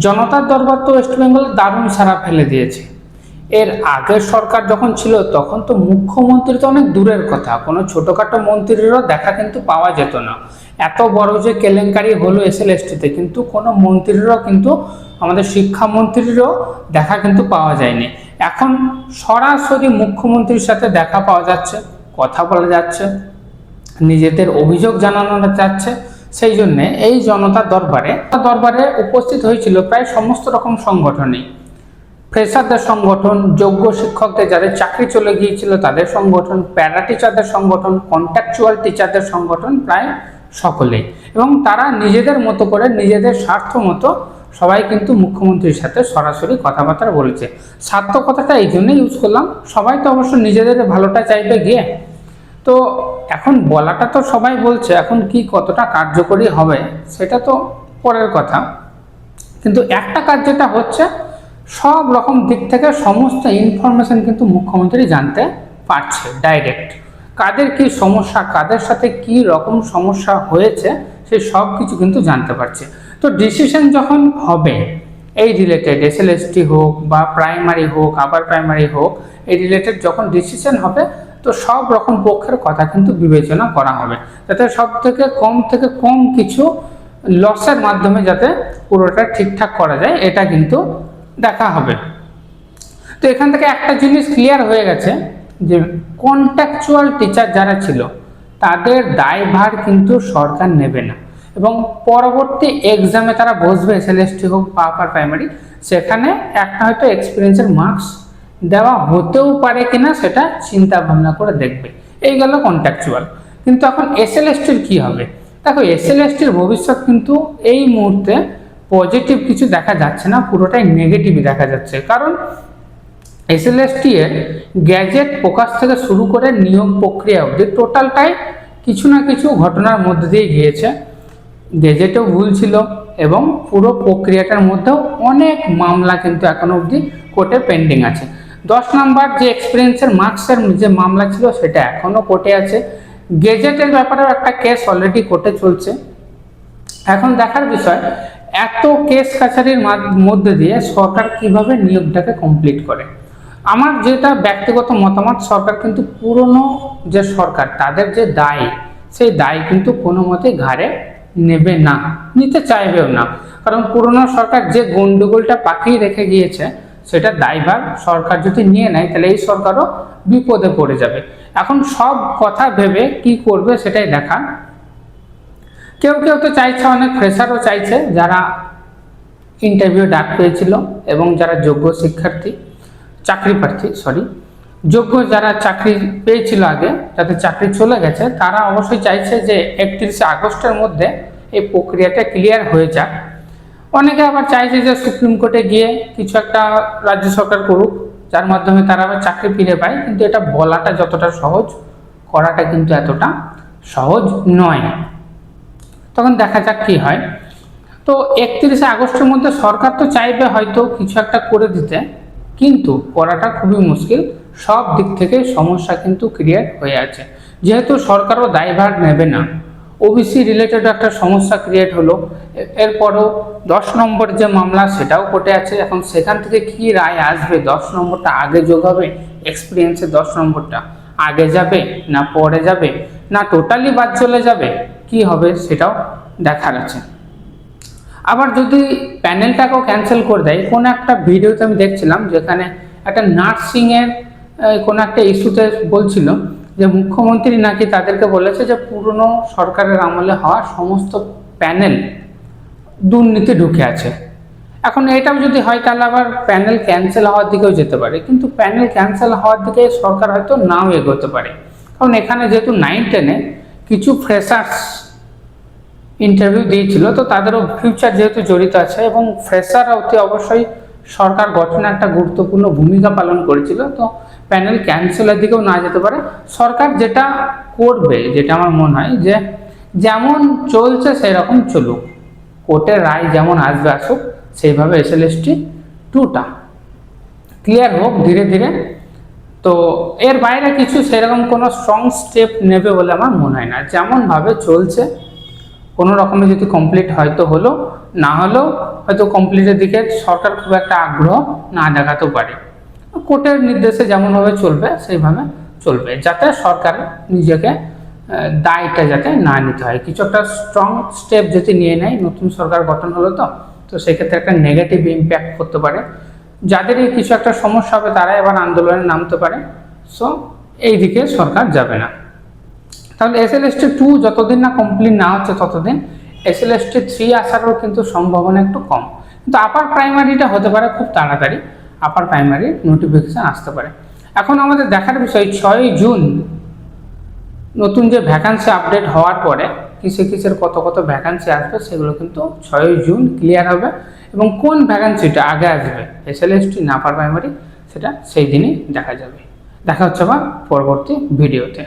জনতার দরবার তো ওয়েস্ট বেঙ্গলে দারুণ সাড়া ফেলে দিয়েছে। এর আগের সরকার যখন ছিল তখন তো মুখ্যমন্ত্রী তো অনেক দূরের কথা, কোনো ছোটখাটো মন্ত্রীরও দেখা কিন্তু পাওয়া যেত না। এত বড় যে কেলেঙ্কারি হলো এসএলএসটিতে, কিন্তু কোনো মন্ত্রীরও কিন্তু, আমাদের শিক্ষামন্ত্রীরও দেখা কিন্তু পাওয়া যায়নি। এখন সরাসরি মুখ্যমন্ত্রীর সাথে দেখা পাওয়া যাচ্ছে, কথা বলা যাচ্ছে, নিজেদের অভিযোগ জানানো যাচ্ছে। সেই জন্যে এই জনতা দরবারে উপস্থিত হয়েছিল প্রায় সমস্ত রকম সংগঠনই। ফ্রেশারদের সংগঠন, যোগ্য শিক্ষকদের যাদের চাকরি চলে গিয়েছিল তাদের সংগঠন, প্যারা টিচারদের সংগঠন, কন্ট্রাকচুয়াল টিচারদের সংগঠন, প্রায় সকলেই। এবং তারা নিজেদের মতো করে, নিজেদের স্বার্থ মতো সবাই কিন্তু মুখ্যমন্ত্রীর সাথে সরাসরি কথাবার্তা বলেছে। স্বার্থ কথাটা এই জন্যই ইউজ করলাম, সবাই তো অবশ্য নিজেদের ভালোটা চাইবে গিয়ে। তো এখন বলাটা তো সবাই বলছে, এখন কি কতটা কার্যকরী হবে সেটা তো পরের কথা। কিন্তু একটা কাজ যেটা হচ্ছে, সব রকম দিক থেকে সমস্ত ইনফরমেশন কিন্তু মুখ্যমন্ত্রী জানতে পারছে ডাইরেক্ট। কাদের কি সমস্যা, কাদের সাথে কি রকম সমস্যা হয়েছে, সেই সব কিছু কিন্তু জানতে পারছে। তো ডিসিশন যখন হবে এই রিলেটেড, এসএলএসটি হোক বা প্রাইমারি হোক, আবার প্রাইমারি হোক, এই রিলেটেড যখন ডিসিশন হবে, তো সব রকম পক্ষের কথা কিন্তু বিবেচনা করা হবে, যাতে সব থেকে কম কিছু লসের মাধ্যমে যাতে পুরোটা ঠিকঠাক করা যায়, এটা কিন্তু দেখা হবে। তো এখান থেকে একটা জিনিস ক্লিয়ার হয়ে গেছে যে কন্ট্রাকচুয়াল টিচার যারা ছিল তাদের দায়ভার কিন্তু সরকার নেবে না, এবং পরবর্তী এক্সামে তারা বসবে, এসএলএসটি হোক বা আপার প্রাইমারি, সেখানে একটা হয়তো এক্সপিরিয়েন্সের মার্কস দেওয়া হতেও পারে কিনা সেটা চিন্তা ভাবনা করে দেখবে। এই গেল কন্ট্রাকচুয়াল। কিন্তু এখন এসএলএসটির কি হবে? দেখো, এসএলএসটির ভবিষ্যৎ কিন্তু এই মুহূর্তে পজিটিভ কিছু দেখা যাচ্ছে না, পুরোটাই নেগেটিভই দেখা যাচ্ছে। কারণ এসএলএসটি এর গ্যাজেট প্রকাশ থেকে শুরু করে নিয়োগ প্রক্রিয়া অবধি টোটালটাই কিছু না কিছু ঘটনার মধ্যে দিয়ে গিয়েছে। গেজেটেও ভুল ছিল এবং পুরো প্রক্রিয়াটার মধ্যেও অনেক মামলা কিন্তু এখনো অবধি কোর্টে পেন্ডিং আছে। 10 নম্বর যে এক্সপিরিয়েন্সের মার্কসের যে মামলা ছিল সেটা এখনও কোর্টে আছে। গেজেটের ব্যাপারেও একটা কেস অলরেডি কোর্টে চলছে। এখন দেখার বিষয়, এত কেস কাছারির মধ্যে দিয়ে সরকার কিভাবে নিয়োগটাকে কমপ্লিট করে। আমার যেটা ব্যক্তিগত মতামত, সরকার কিন্তু পুরনো যে সরকার তাদের যে দায়, সেই দায় কিন্তু কোনো মতে ঘাড়ে নেবে না, নিতে চাইবেও না। কারণ পুরনো সরকার যে গন্ডগোলটা পাকিয়ে রেখে গিয়েছে, সেটা দায়ভার সরকার যদি নিয়ে নেয় তাহলে এই সরকারও বিপদে পড়ে যাবে। এখন সব কথা ভেবে কি করবে সেটাই দেখা। কেউ তো চাইছে, অনেক ফ্রেশারও চাইছে যারা ইন্টারভিউ ডাক পেয়েছিল এবং যারা যোগ্য শিক্ষার্থী, চাকরি প্রার্থী, যোগ্য যারা চাকরি পেয়েছিল আগে, যাদের চাকরি চলে গেছে, তারা অবশ্যই চাইছে যে 31শে আগস্টের মধ্যে এই প্রক্রিয়াটা ক্লিয়ার হয়ে যাক। অনেকে আবার চাইছে যে সুপ্রিম কোর্টে গিয়ে কিছু একটা রাজ্য সরকার করুক, যার মাধ্যমে তারা আবার চাকরি ফিরে পায়। কিন্তু এটা বলাটা যতটা সহজ, করাটা কিন্তু এতটা সহজ নয়। তখন দেখা যাক কি হয়। তো 31শে আগস্টের মধ্যে সরকার তো চাইবে হয়তো কিছু একটা করে দিতে, কিন্তু করাটা খুবই মুশকিল। সব দিক থেকে সমস্যা কিন্তু ক্রিয়েট হয়ে আছে, যেহেতু সরকারও দায়ভার নেবে না। ওবিসি রিলেটেড একটা সমস্যা ক্রিয়েট হলো, এরপরও 10 নম্বর যে মামলা সেটাও কোর্টে আছে। এখন সেখান থেকে কি রায় আসবে, 10 নম্বরটা আগে যোগ হবে, এক্সপিরিয়েন্সের 10 নম্বরটা আগে যাবে না পরে যাবে, না টোটালি বাদ চলে যাবে, কি হবে সেটাও দেখার আছে। আবার যদি প্যানেলটাকেও ক্যান্সেল করে দেয়, কোনো একটা ভিডিওতে আমি দেখছিলাম যেখানে একটা নার্সিংয়ের কোনো একটা ইস্যুতে বলছিল যে মুখ্যমন্ত্রী নাকি তাদেরকে বলেছে যে পুরনো সরকারের আমলে হওয়া সমস্ত প্যানেল দুর্নীতি ঢুকে আছে। এখন এটাও যদি হয় তাহলে আবার প্যানেল ক্যান্সেল হওয়ার দিকেও যেতে পারে, কিন্তু প্যানেল ক্যান্সেল হওয়ার দিকে সরকার হয়তো নাও এগোতে পারে। কারণ এখানে যেহেতু 9-10-এ কিছু ফ্রেশার্স ইন্টারভিউ দিয়েছিল, তো তাদেরও ফিউচার যেহেতু জড়িত আছে এবং ফ্রেশার অতি অবশ্যই সরকার গঠনে একটা গুরুত্বপূর্ণ ভূমিকা পালন করেছিল। তো প্যানেল ক্যান্সেলের দিকেও না যেতে পারে। সরকার যেটা করবে, যেটা আমার মনে হয়, যে যেমন চলছে সেই রকম চলুক, কোর্টের রায় যেমন আসবে আসুক, সেইভাবে এসএলএসটি 2টা ক্লিয়ার হোক ধীরে ধীরে। তো এর বাইরে কিছু সেরকম কোনো স্ট্রং স্টেপ নেবে বলে আমার মনে হয় না। যেমনভাবে চলছে কোনো রকমে যদি কমপ্লিট হয়তো হলো, না হলেও হয়তো কমপ্লিটের দিকে সরকার খুব একটা আগ্রহ না দেখাতেও পারে। কোর্টের নির্দেশে যেমনভাবে চলবে সেইভাবে চলবে, যাতে সরকার নিজেকে দায়টা যাতে না নিতে হয়। কিছু একটা স্ট্রং স্টেপ যদি নিয়ে নেয়, নতুন সরকার গঠন হলো তো সেক্ষেত্রে একটা নেগেটিভ ইম্প্যাক্ট করতে পারে। যাদের এই কিছু একটা সমস্যা হবে তারা এবার আন্দোলনে নামতে পারে। সো এই দিকে সরকার যাবে না। তাহলে SLST 2 যতদিন না কমপ্লিট না হচ্ছে ততদিন SLST 3 আসারও কিন্তু সম্ভাবনা একটু কম। কিন্তু আপার প্রাইমারিটা হতে পারে খুব তাড়াতাড়ি, আপার প্রাইমারি নোটিফিকেশান আসতে পারে। এখন আমাদের দেখার বিষয় 6 জুন নতুন যে ভ্যাকান্সি আপডেট হওয়ার পরে কিসের কত ভ্যাকান্সি আসবে সেগুলো কিন্তু 6 জুন ক্লিয়ার হবে, এবং কোন ভ্যাকান্সিটা আগে আসবে SLST না আপার প্রাইমারি সেটা সেই দিনই দেখা যাবে। দেখা হচ্ছে আবার পরবর্তী ভিডিওতে।